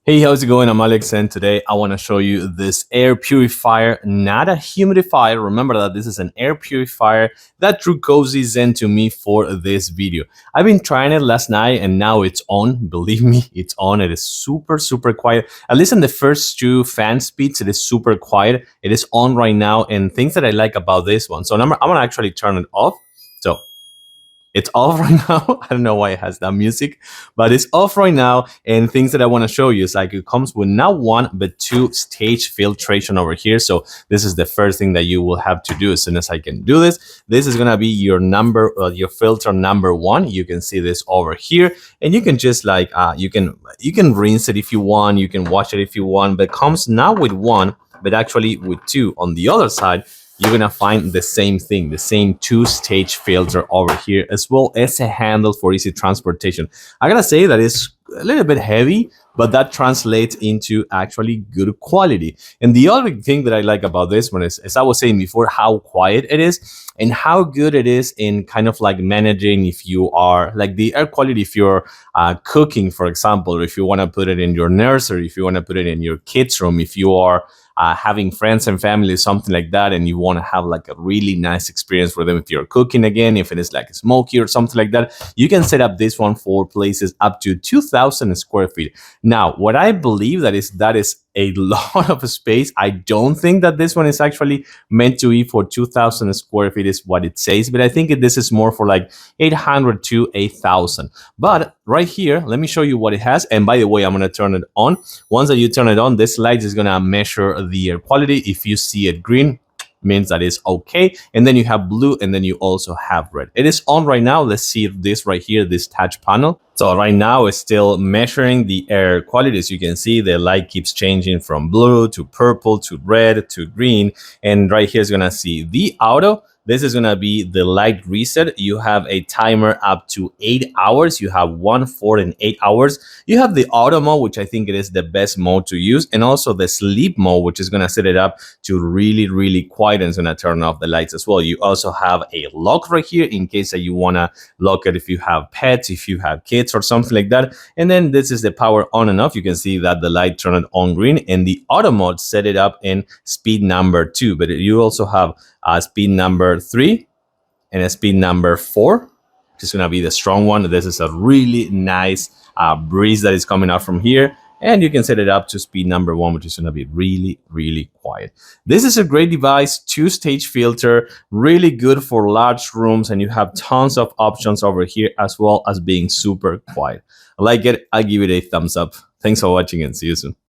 Hey, how's it going? I'm Alex, and today I want to show you this air purifier, not a humidifier. Remember that this is an air purifier that Trucozie sent to me for this video. I've been trying it last night and now it's on. Believe me, it's on. It is super quiet. At least in the first two fan speeds, it is super quiet. It is on right now, and things that I like about this one. So I'm gonna actually turn it off. So it's off right now. I don't know why it has that music, but it's off right now. And things that I want to show you is like it comes with not one, but two-stage filtration over here. So this is the first thing that you will have to do as soon as I can do this. This is going to be your your filter number one. You can see this over here, and you can just like, you can rinse it if you want. You can wash it if you want, but it comes not with one, but actually with two. On the other side, you're gonna find the same thing, the same two-stage filter over here, as well as a handle for easy transportation. I gotta say that it's a little bit heavy, but that translates into actually good quality. And the other thing that I like about this one is, as I was saying before, how quiet it is and how good it is in kind of like managing if you are like the air quality, if you're cooking, for example, or if you want to put it in your nursery, if you want to put it in your kids' room, if you are having friends and family, something like that, and you want to have like a really nice experience for them if you're cooking again, if it is like smoky or something like that, you can set up this one for places up to 2,000 square feet. Now, what I believe that is a lot of space. I don't think that this one is actually meant to be for 2,000 square feet is what it says, but I think this is more for like 800 to 8,000. But right here, let me show you what it has. And by the way, I'm going to turn it on. Once that you turn it on, this light is going to measure the air quality. If you see it green, means that it's okay, and then you have blue, and then you also have red. It is on right now. Let's see this right here, this touch panel. So right now it's still measuring the air quality. As you can see, the light keeps changing from blue to purple to red to green, and right here is gonna see the auto. This is gonna be the light reset. You have a timer up to 8 hours. You have 1, 4, and 8 hours. You have the auto mode, which I think it is the best mode to use, and also the sleep mode, which is gonna set it up to really quiet, and it's gonna turn off the lights as well. You also have a lock right here in case that you wanna lock it if you have pets, if you have kids or something like that. And then this is the power on and off. You can see that the light turned on green, and the auto mode set it up in speed number 2, but you also have speed number 3 and a speed number 4, which is going to be the strong one. This is a really nice breeze that is coming out from here, and you can set it up to speed number 1, which is going to be really quiet. This is a great device, two-stage filter, really good for large rooms, and you have tons of options over here, as well as being super quiet. I like it. I give it a thumbs up. Thanks for watching, and see you soon.